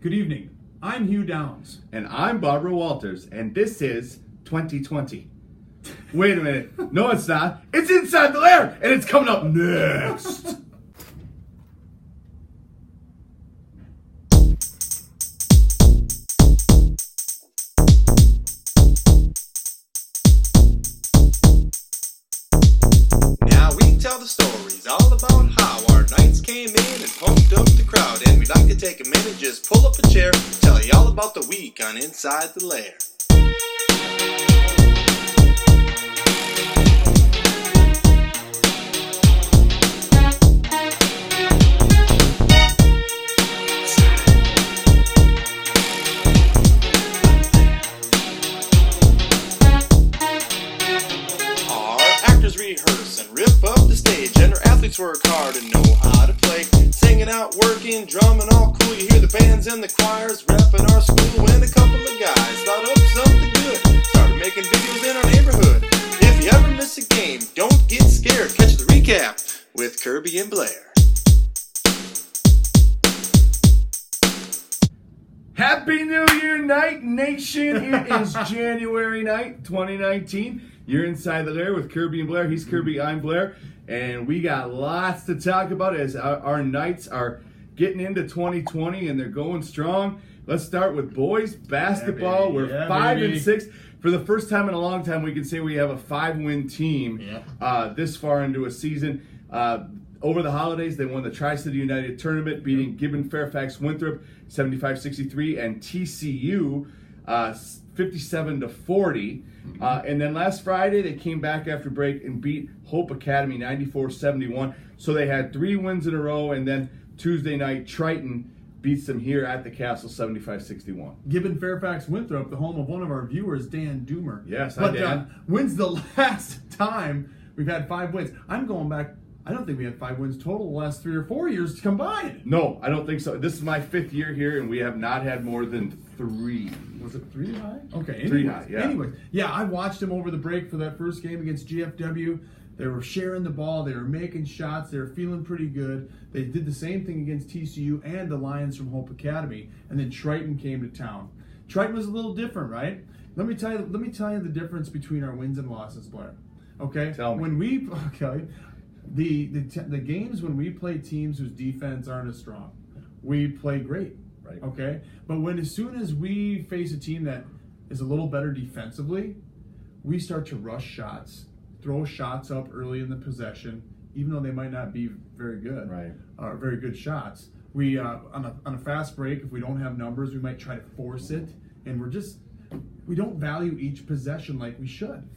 Good evening. I'm Hugh Downs. And I'm Barbara Walters, and this is 2020. Wait a minute. No, it's not. It's Inside the Lair, and it's coming up next. Now we tell the stories all about how our knights came in and pumped up the crowd. And we'd like to take a minute, just pull up a chair, tell you all about the week on Inside the Lair. Rehearse and rip up the stage, and our athletes work hard and know how to play. Singing out, working, drumming, all cool. You hear the bands and the choirs repping our school. When a couple of guys thought up something good, started making videos in our neighborhood. If you ever miss a game, don't get scared. Catch the recap with Kirby and Blair. Happy New Year night, nation. It is January night, 2019. You're Inside the Lair with Kirby and Blair. He's Kirby, I'm Blair. And we got lots to talk about as our Knights are getting into 2020 and they're going strong. Let's start with boys basketball. We're 5-6. For the first time in a long time, we can say we have a 5-win team this far into a season. Over the holidays, they won the Tri-City United Tournament, beating Gibbon Fairfax Winthrop 75-63 and TCU 57-40. And then last Friday, they came back after break and beat Hope Academy 94-71. So they had 3 wins in a row. And then Tuesday night, Triton beats them here at the Castle 75-61. Gibbon Fairfax Winthrop, the home of one of our viewers, Dan Doomer. Yes, hi, Dan. When's the last time we've had 5 wins? I'm going back. I don't think we had 5 wins total the last 3 or 4 years combined. No, I don't think so. This is my 5th year here, and we have not had more than 3. Was it 3 high? Okay, anyways, 3 high, yeah. Anyways, yeah, I watched them over the break for that first game against GFW. They were sharing the ball. They were making shots. They were feeling pretty good. They did the same thing against TCU and the Lions from Hope Academy. And then Triton came to town. Triton was a little different, right? Let me tell you the difference between our wins and losses, Blair. Okay? Tell me. When we the games when we play teams whose defense aren't as strong, we play great. Right. Okay? But as soon as we face a team that is a little better defensively, we start to rush shots, throw shots up early in the possession, even though they might not be very good, right? Very good shots. We on a fast break, if we don't have numbers, we might try to force it, and we don't value each possession like we should.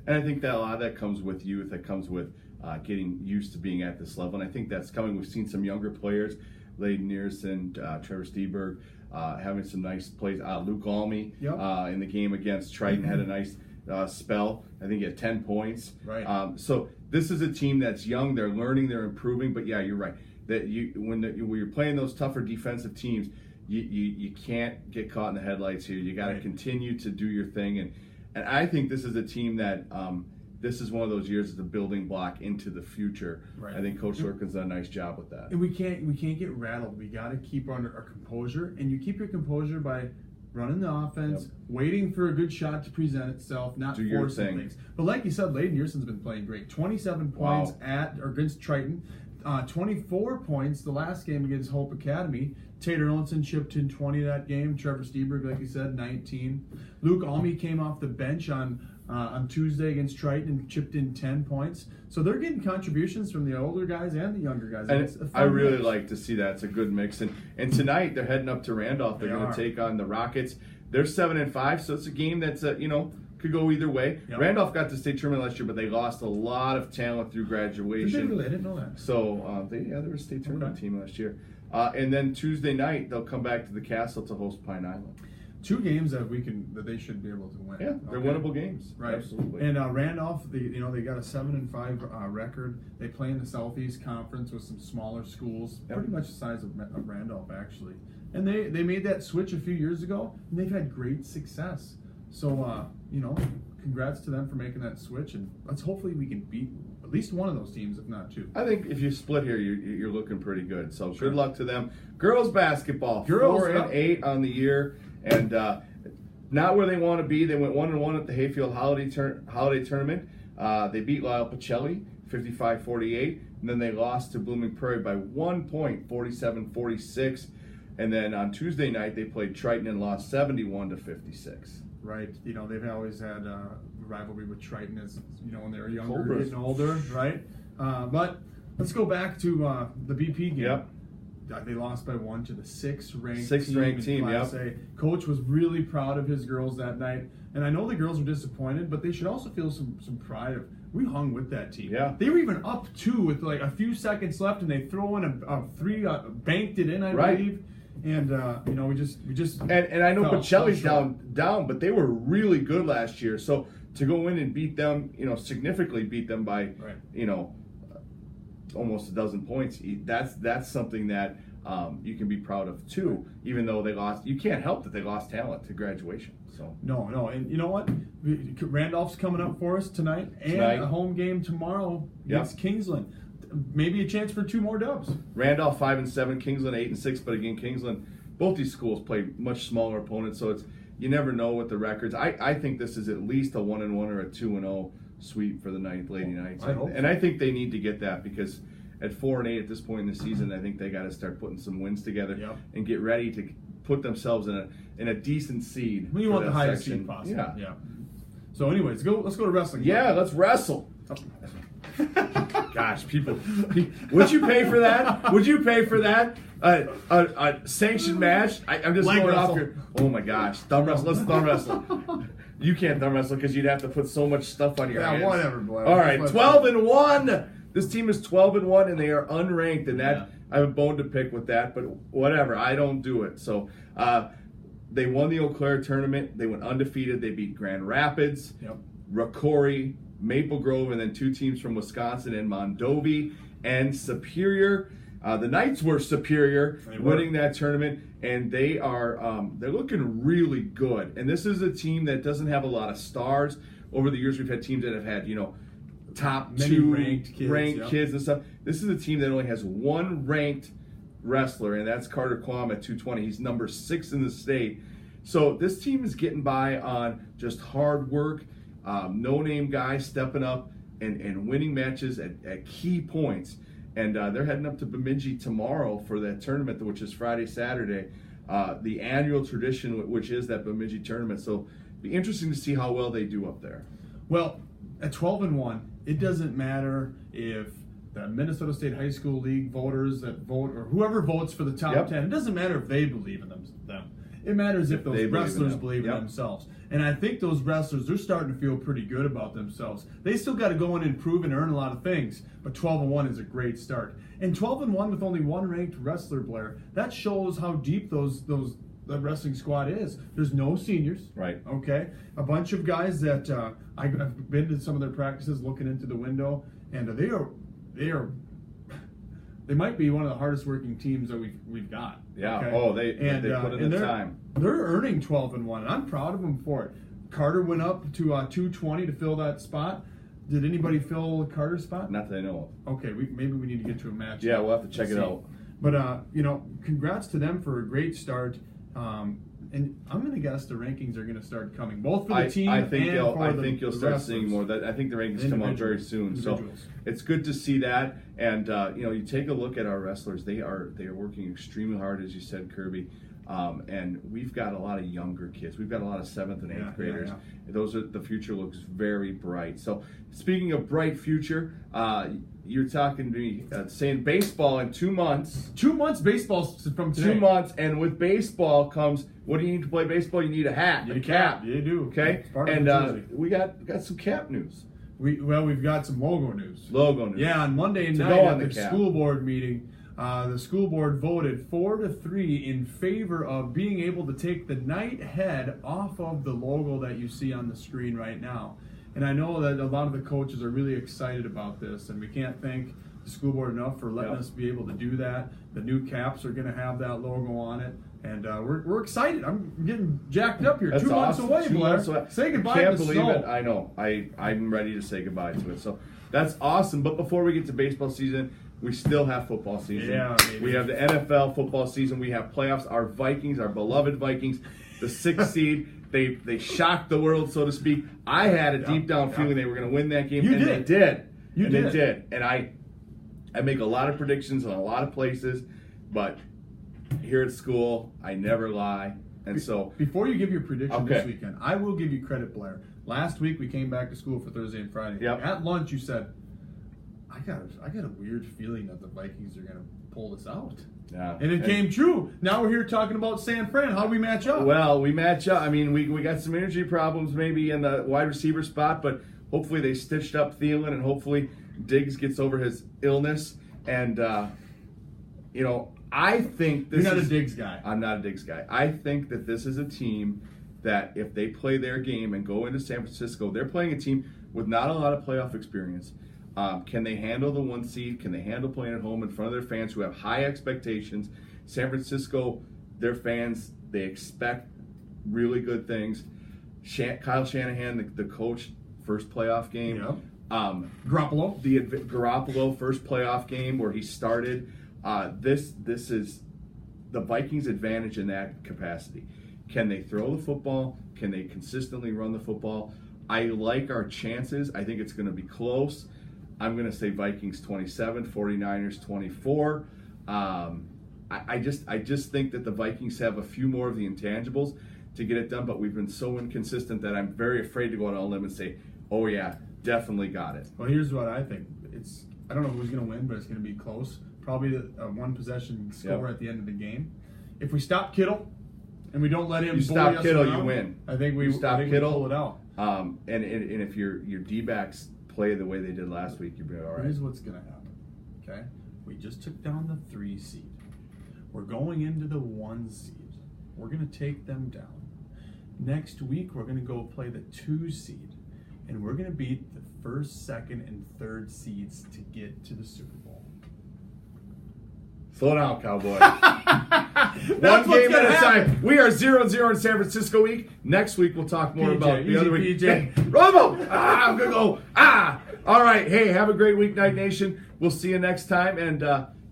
And I think that a lot of that comes with youth. That comes with getting used to being at this level. And I think that's coming. We've seen some younger players, Layden Nearson, Trevor Steberg, having some nice plays. Luke Almy in the game against Triton had a nice spell. I think he had 10 points. Right. So this is a team that's young. They're learning. They're improving. But yeah, you're right. That when you're playing those tougher defensive teams, you can't get caught in the headlights here. You got to continue to do your thing. And I think this is a team that this is one of those years as a building block into the future. Right. I think Coach Lurkin's done a nice job with that. And we can't get rattled. We got to keep our composure, and you keep your composure by running the offense, waiting for a good shot to present itself, not forcing things. But like you said, Layden Nearson's been playing great. 27 points against Triton, 24 points the last game against Hope Academy. Tater Ellenson chipped in 20 that game. Trevor Steberg, like you said, 19. Luke Almy came off the bench on Tuesday against Triton and chipped in 10 points. So they're getting contributions from the older guys and the younger guys. And I really like to see that. It's a good mix. And tonight they're heading up to Randolph. They're going to take on the Rockets. They're 7-5, so it's a game that's could go either way. Yep. Randolph got to state tournament last year, but they lost a lot of talent through graduation. Did they really? I didn't know that. So they were a state tournament team last year. And then Tuesday night they'll come back to the Castle to host Pine Island. 2 games that they should be able to win. Yeah, they're winnable games. Right. Absolutely. And Randolph, they got a 7-5 record. They play in the Southeast Conference with some smaller schools, pretty much the size of Randolph actually. And they made that switch a few years ago, and they've had great success. So congrats to them for making that switch, and hopefully we can beat least one of those teams, if not two. I think if you split here, you're looking pretty good. So good luck to them. Girls basketball, Girls, 4-8 on the year, and not where they want to be. They went 1-1 at the Hayfield Holiday Tournament. They beat Lyle Pacelli 55-48, and then they lost to Blooming Prairie by 1 point, 47-46. And then on Tuesday night, they played Triton and lost 71-56. Right. They've always had a rivalry with Triton as, when they were younger, Cobras. getting older, right? But let's go back to the BP game. Yep. They lost by 1 to the sixth-ranked team, Class A. Coach was really proud of his girls that night. And I know the girls were disappointed, but they should also feel some pride of, we hung with that team. Yeah. They were even up 2 with like a few seconds left, and they throw in a 3, banked it in, I believe. And we just and I know Pacelli's down, but they were really good last year. So to go in and beat them, significantly beat them by almost a dozen points, that's something that you can be proud of too. Even though they lost, you can't help that they lost talent to graduation. So no, and you know what? Randolph's coming up for us tonight, and a home game tomorrow against Kingsland. Maybe a chance for 2 more dubs. Randolph 5-7, Kingsland 8-6, but again, Kingsland, both these schools play much smaller opponents, so you never know what the records. I think this is at least a 1-1 or a 2-0 sweep for the Lady Knights, and I think they need to get that because at 4-8 at this point in the season, I think they got to start putting some wins together and get ready to put themselves in a decent seed. You want the highest seed possible. Yeah. So, anyways, let's go to wrestling. Yeah, let's wrestle. Gosh, people, would you pay for that? Would you pay for that? A sanctioned match? I'm just going off here. Oh my gosh, thumb wrestle. Let's thumb wrestle. You can't thumb wrestle because you'd have to put so much stuff on your hands. Yeah, whatever, Blair. All right, 12-1. This team is 12-1, and they are unranked, and that I have a bone to pick with that. But whatever, I don't do it. So they won the Eau Claire tournament. They went undefeated. They beat Grand Rapids, Rocori, Maple Grove, and then 2 teams from Wisconsin and Mondovi and Superior. The Knights were Superior, winning that tournament, and they're looking really good. And this is a team that doesn't have a lot of stars. Over the years, we've had teams that have had top 2 ranked kids and stuff. This is a team that only has 1 ranked wrestler, and that's Carter Quam at 220. He's number 6 in the state. So this team is getting by on just hard work. No-name guys stepping up and winning matches at key points. And they're heading up to Bemidji tomorrow for that tournament, which is Friday, Saturday, the annual tradition, which is that Bemidji tournament. So it'll be interesting to see how well they do up there. Well, at 12-1, it doesn't matter if the Minnesota State High School League voters that vote, or whoever votes for the top 10, it doesn't matter if they believe in them. It matters if those wrestlers believe in themselves. And I think those wrestlers, they're starting to feel pretty good about themselves. They still got to go in and prove and earn a lot of things, but 12-1 is a great start. And 12-1 with only 1 ranked wrestler, Blair, that shows how deep the wrestling squad is. There's no seniors. Right. Okay? A bunch of guys that I've been to some of their practices looking into the window, and they might be one of the hardest working teams that we've got. Yeah. Okay? Oh, they put in the time. They're earning 12-1, and I'm proud of them for it. Carter went up to 220 to fill that spot. Did anybody fill Carter's spot? Not that I know of. Okay, maybe we need to get to a match. Yeah, we'll have to check it out. But congrats to them for a great start. And I'm going to guess the rankings are going to start coming, both for the team and for I think you'll start wrestlers. seeing more. I think the rankings come out very soon. So it's good to see that. And you take a look at our wrestlers. They are working extremely hard, as you said, Kirby. And we've got a lot of younger kids. We've got a lot of 7th and 8th graders. The future looks very bright. So speaking of bright future, you're talking to me saying baseball in 2 months. 2 months baseball from today. 2 months, and with baseball comes, what do you need to play baseball? You need a hat, a cap. You do. Okay, and we got some cap news. We've got some logo news. Yeah, on Monday night at the school board meeting, the school board voted 4-3 in favor of being able to take the knight head off of the logo that you see on the screen right now. And I know that a lot of the coaches are really excited about this, and we can't thank the school board enough for letting us be able to do that. The new caps are going to have that logo on it, and we're excited. I'm getting jacked up here. That's 2 months awesome. away, 2 Blair. months away. Say goodbye Can't to the believe snow. it. I know. I'm ready to say goodbye to it. So that's awesome. But before we get to baseball season, we still have football season. Yeah, maybe. We have the NFL football season. We have playoffs. Our Vikings, our beloved Vikings, the 6th seed. They shocked the world, so to speak. I had a deep down feeling they were going to win that game, You and did. they did. You and did. They did. And I make a lot of predictions in a lot of places, but here at school, I never lie. And so, Before you give your prediction Okay. this weekend, I will give you credit, Blair. Last week we came back to school for Thursday and Friday. Yep. At lunch, you said, "I got a weird feeling that the Vikings are going to pull this out." yeah. And it came true. Now we're here talking about San Fran. How do we match up? Well, we match up. I mean, we got some energy problems maybe in the wide receiver spot, but hopefully they stitched up Thielen, and hopefully Diggs gets over his illness. And, I think this You're not is... a Diggs guy. I'm not a Diggs guy. I think that this is a team that if they play their game and go into San Francisco, they're playing a team with not a lot of playoff experience. Can they handle the 1 seed? Can they handle playing at home in front of their fans who have high expectations? San Francisco, their fans, they expect really good things. Kyle Shanahan, the coach, first playoff game. Yep. Garoppolo. The Garoppolo first playoff game where he started. This is the Vikings' advantage in that capacity. Can they throw the football? Can they consistently run the football? I like our chances. I think it's going to be close. I'm going to say Vikings 27, 49ers 24. I just think that the Vikings have a few more of the intangibles to get it done, but we've been so inconsistent that I'm very afraid to go out on a limb and say, oh yeah, definitely got it. Well, here's what I think. I don't know who's going to win, but it's going to be close. Probably a 1-possession score at the end of the game. If we stop Kittle and we don't let him stop us Kittle, around, you win. I think we stop we Kittle, pull it out. And if your D-backs play the way they did last week, you'll be all right. Here's what's going to happen. Okay, we just took down the 3 seed. We're going into the 1 seed. We're going to take them down. Next week, we're going to go play the 2 seed, and we're going to beat the 1st, 2nd, and 3rd seeds to get to the Super Bowl. Slow down, Cowboy. One game at a time. We are 0-0 in San Francisco week. Next week, we'll talk more about the other week. PJ. Robo! I'm going to go. All right. Hey, have a great week, Night Nation. We'll see you next time. And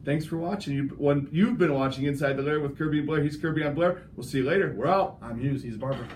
thanks for watching. You've been watching Inside the Lair with Kirby and Blair. He's Kirby, I'm Blair. We'll see you later. We're out. I'm Hughes. He's Barbara.